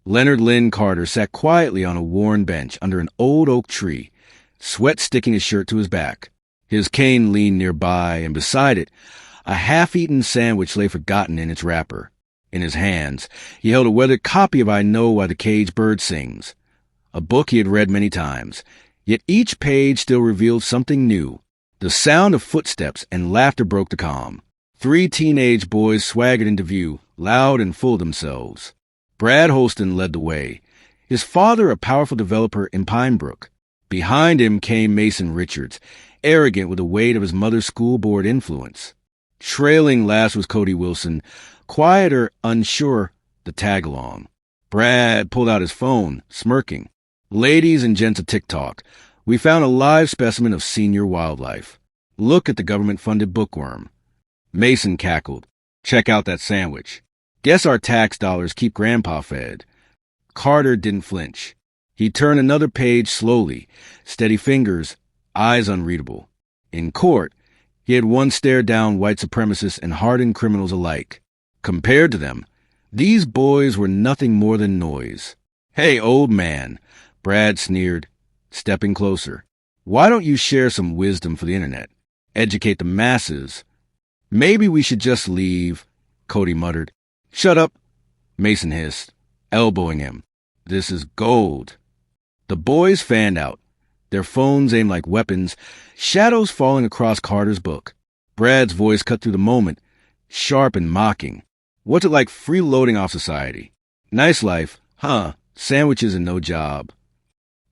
Leonard Lynn Carter sat quietly on a worn bench under an old oak tree, sweat sticking his shirt to his back. His cane leaned nearby, and beside it, a half-eaten sandwich lay forgotten in its wrapper. In his hands, he held a weathered copy of I Know Why the Caged Bird Sings, a book he had read many times, yet each page still revealed something new. The sound of footsteps and laughter broke the calm. 3 teenage boys swaggered into view, loud and full of themselves. Brad Holston led the way, his father a powerful developer in Pine Brook. Behind him came Mason Richards, arrogant with the weight of his mother's school board influence. Trailing last was Cody Wilson, quieter, unsure, the tag-along. Brad pulled out his phone, smirking. "Ladies and gents of TikTok, we found a live specimen of senior wildlife. Look at the government-funded bookworm." Mason cackled. "Check out that sandwich. Guess our tax dollars keep Grandpa fed." Carter didn't flinch. He turned another page slowly, steady fingers, eyes unreadable. In court, he had once stared down white supremacists and hardened criminals alike. Compared to them, these boys were nothing more than noise. "Hey, old man," Brad sneered, stepping closer. "Why don't you share some wisdom for the internet? Educate the masses." "Maybe we should just leave," Cody muttered. "Shut up," Mason hissed, elbowing him. "This is gold." The boys fanned out, their phones aimed like weapons, shadows falling across Carter's book. Brad's voice cut through the moment, sharp and mocking. "What's it like freeloading off society? Nice life, huh? Sandwiches and no job."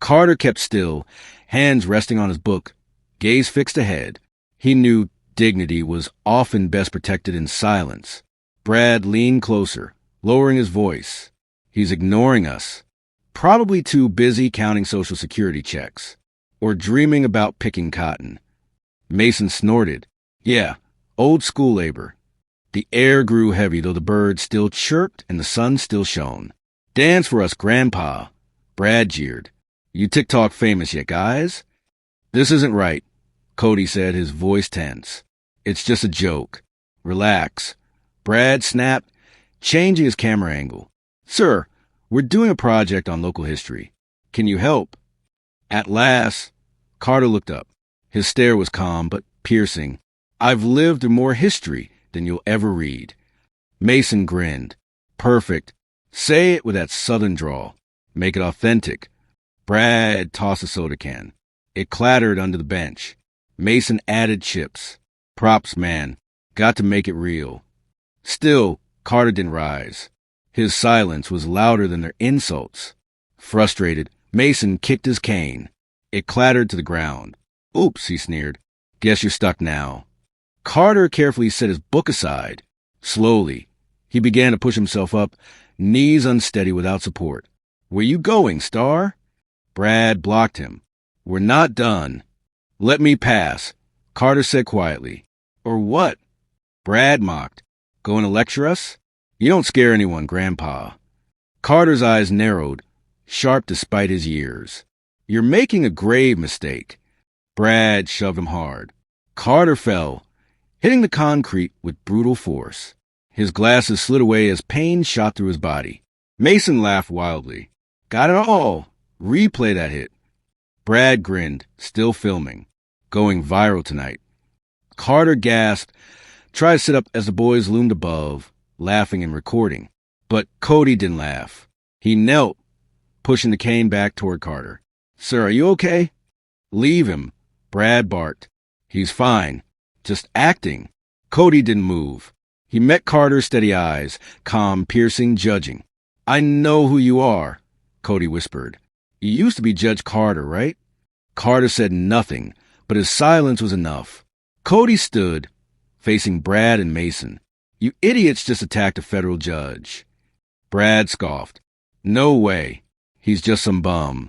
Carter kept still, hands resting on his book, gaze fixed ahead. He knew dignity was often best protected in silence. Brad leaned closer, lowering his voice. "He's ignoring us. Probably too busy counting Social Security checks. Or dreaming about picking cotton." Mason snorted. "Yeah, old school labor." The air grew heavy, though the birds still chirped and the sun still shone. "Dance for us, Grandpa," Brad jeered. "You TikTok famous yet, guys?" "This isn't right," Cody said, his voice tense. "It's just a joke. Relax." Brad snapped, changing his camera angle. "Sir, we're doing a project on local history. Can you help?" At last, Carter looked up. His stare was calm but piercing. "I've lived through more history than you'll ever read." Mason grinned. "Perfect. Say it with that southern drawl. Make it authentic." Brad tossed a soda can. It clattered under the bench. Mason added chips. "Props, man. Got to make it real." Still, Carter didn't rise. His silence was louder than their insults. Frustrated, Mason kicked his cane. It clattered to the ground. "Oops," he sneered. "Guess you're stuck now." Carter carefully set his book aside. Slowly, he began to push himself up, knees unsteady without support. "Where you going, Star?" Brad blocked him. "We're not done." "Let me pass," Carter said quietly. "Or what?" Brad mocked. "Going to lecture us? You don't scare anyone, Grandpa." Carter's eyes narrowed, sharp despite his years. "You're making a grave mistake." Brad shoved him hard. Carter fell, hitting the concrete with brutal force. His glasses slid away as pain shot through his body. Mason laughed wildly. "Got it all. Replay that hit." Brad grinned, still filming. "Going viral tonight." Carter gasped, tried to sit up as the boys loomed above, laughing and recording. But Cody didn't laugh. He knelt, pushing the cane back toward Carter. "Sir, are you okay?" "Leave him," Brad barked. "He's fine. Just acting." Cody didn't move. He met Carter's steady eyes, calm, piercing, judging. "I know who you are," Cody whispered. "You used to be Judge Carter, right?" Carter said nothing, but his silence was enough. Cody stood, facing Brad and Mason. "You idiots just attacked a federal judge." Brad scoffed. "No way. He's just some bum."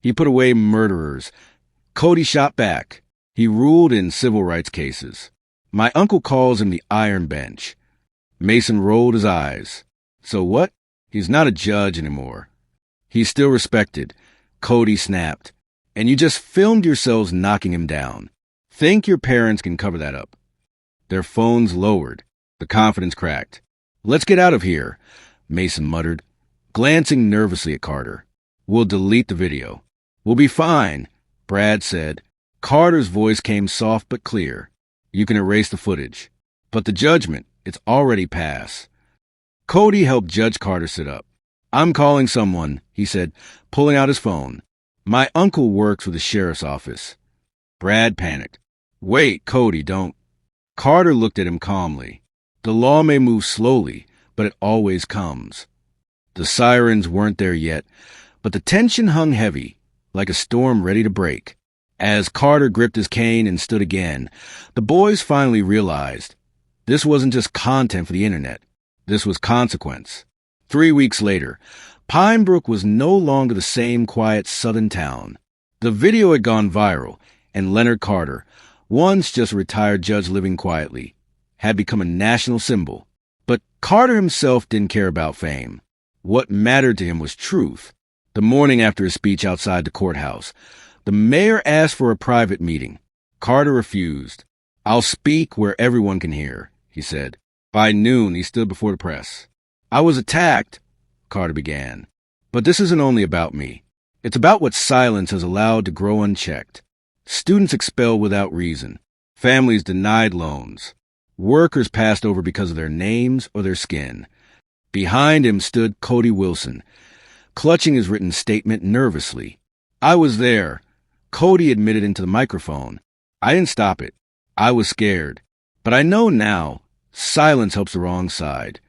He put away murderers. Cody shot back. He ruled in civil rights cases. "My uncle calls him the Iron Bench." Mason rolled his eyes. "So what? He's not a judge anymore." "He's still respected," Cody snapped. "And you just filmed yourselves knocking him down. Think your parents can cover that up." Their phones lowered. The confidence cracked. "Let's get out of here," Mason muttered. glancing nervously at Carter. "We'll delete the video." "We'll be fine," Brad said. Carter's voice came soft but clear. "You can erase the footage. But the judgment, it's already passed." Cody helped Judge Carter sit up. "I'm calling someone," he said, pulling out his phone. "My uncle works with the sheriff's office." Brad panicked. "Wait, Cody, don't." Carter looked at him calmly. "The law may move slowly, but it always comes." The sirens weren't there yet, but the tension hung heavy, like a storm ready to break. As Carter gripped his cane and stood again, the boys finally realized this wasn't just content for the internet. This was consequence. 3 weeks later, Pine Brook was no longer the same quiet southern town. The video had gone viral, and Leonard Carter, once just a retired judge living quietly, had become a national symbol. But Carter himself didn't care about fame. What mattered to him was truth. The morning after his speech outside the courthouse, the mayor asked for a private meeting. Carter refused. "I'll speak where everyone can hear," he said. By noon, he stood before the press. "I was attacked," Carter began. "But this isn't only about me. It's about what silence has allowed to grow unchecked. Students expelled without reason. Families denied loans. Workers passed over because of their names or their skin." Behind him stood Cody Wilson, clutching his written statement nervously. "I was there," Cody admitted into the microphone. "I didn't stop it. I was scared. But I know now, silence helps the wrong side."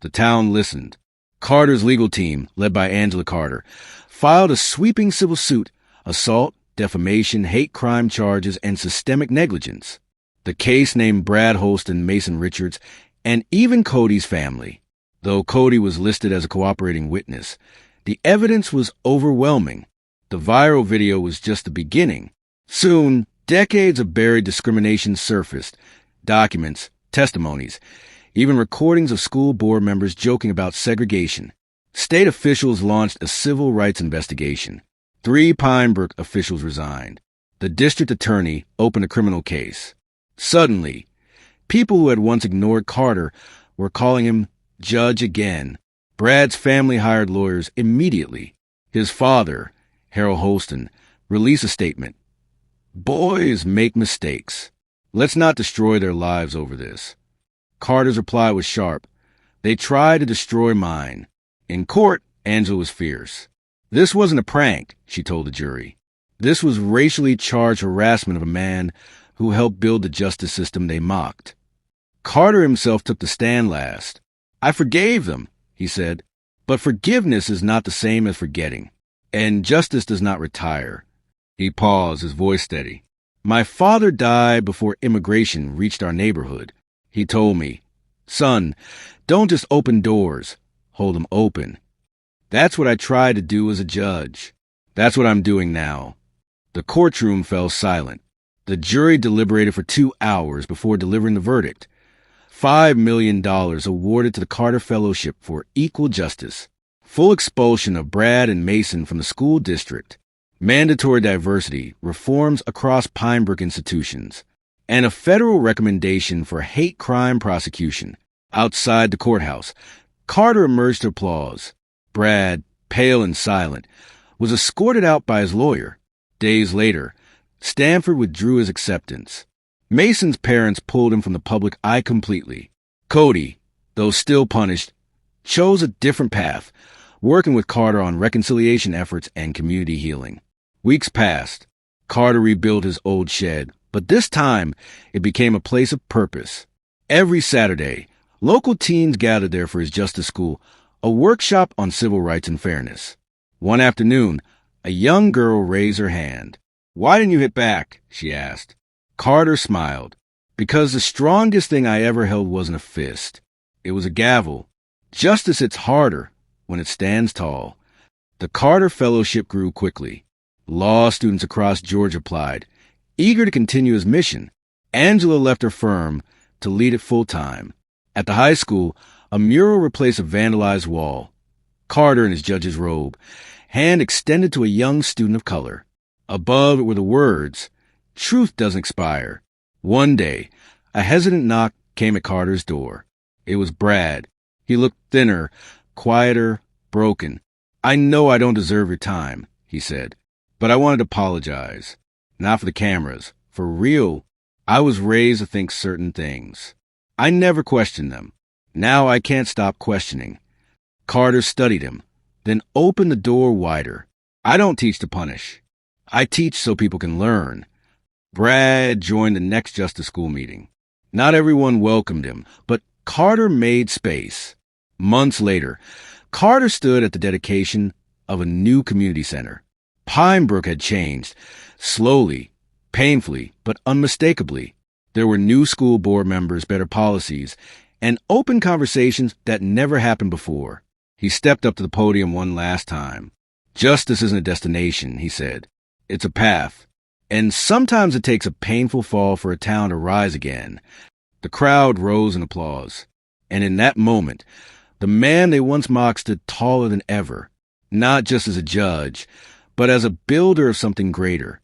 The town listened. Carter's legal team, led by Angela Carter, filed a sweeping civil suit: assault, defamation, hate crime charges, and systemic negligence. The case named Brad Holston, Mason Richards, and even Cody's family. Though Cody was listed as a cooperating witness, the evidence was overwhelming. The viral video was just the beginning. Soon, decades of buried discrimination surfaced: documents, testimonies, even recordings of school board members joking about segregation. State officials launched a civil rights investigation. 3 Pine Brook officials resigned. The district attorney opened a criminal case. Suddenly, people who had once ignored Carter were calling him judge again. Brad's family hired lawyers immediately. His father, Harold Holston, released a statement. "Boys make mistakes. Let's not destroy their lives over this." Carter's reply was sharp. "They tried to destroy mine." In court, Angela was fierce. "This wasn't a prank," she told the jury. "This was racially charged harassment of a man who helped build the justice system they mocked." Carter himself took the stand last. "I forgave them," he said. "But forgiveness is not the same as forgetting. And justice does not retire." He paused, his voice steady. "My father died before immigration reached our neighborhood. He told me, 'Son, don't just open doors, hold them open.' That's what I tried to do as a judge. That's what I'm doing now." The courtroom fell silent. The jury deliberated for 2 hours before delivering the verdict. $5 million awarded to the Carter Fellowship for equal justice. Full expulsion of Brad and Mason from the school district. Mandatory diversity, reforms across Pine Brook institutions. And a federal recommendation for hate crime prosecution. Outside the courthouse, Carter emerged to applause. Brad, pale and silent, was escorted out by his lawyer. Days later, Stanford withdrew his acceptance. Mason's parents pulled him from the public eye completely. Cody, though still punished, chose a different path, working with Carter on reconciliation efforts and community healing. Weeks passed. Carter rebuilt his old shed, but this time it became a place of purpose. Every Saturday, local teens gathered there for his justice school, a workshop on civil rights and fairness. One afternoon, a young girl raised her hand. "Why didn't you hit back?" she asked. Carter smiled. "Because the strongest thing I ever held wasn't a fist. It was a gavel. Justice hits harder when it stands tall." The Carter Fellowship grew quickly. Law students across Georgia applied, eager to continue his mission. Angela left her firm to lead it full-time. At the high school, a mural replaced a vandalized wall. Carter in his judge's robe, hand extended to a young student of color. Above it were the words, "Truth doesn't expire." One day, a hesitant knock came at Carter's door. It was Brad. He looked thinner, quieter, broken. "I know I don't deserve your time," he said, "but I wanted to apologize. Not for the cameras. For real, I was raised to think certain things. I never questioned them. Now I can't stop questioning." Carter studied him, then opened the door wider. "I don't teach to punish. I teach so people can learn." Brad joined the next Justice School meeting. Not everyone welcomed him, but Carter made space. Months later, Carter stood at the dedication of a new community center. Pinebrook had changed, slowly, painfully, but unmistakably. There were new school board members, better policies, and open conversations that never happened before. He stepped up to the podium one last time. "Justice isn't a destination," he said. "It's a path. And sometimes it takes a painful fall for a town to rise again." The crowd rose in applause. And in that moment, the man they once mocked stood taller than ever, not just as a judge, but as a builder of something greater.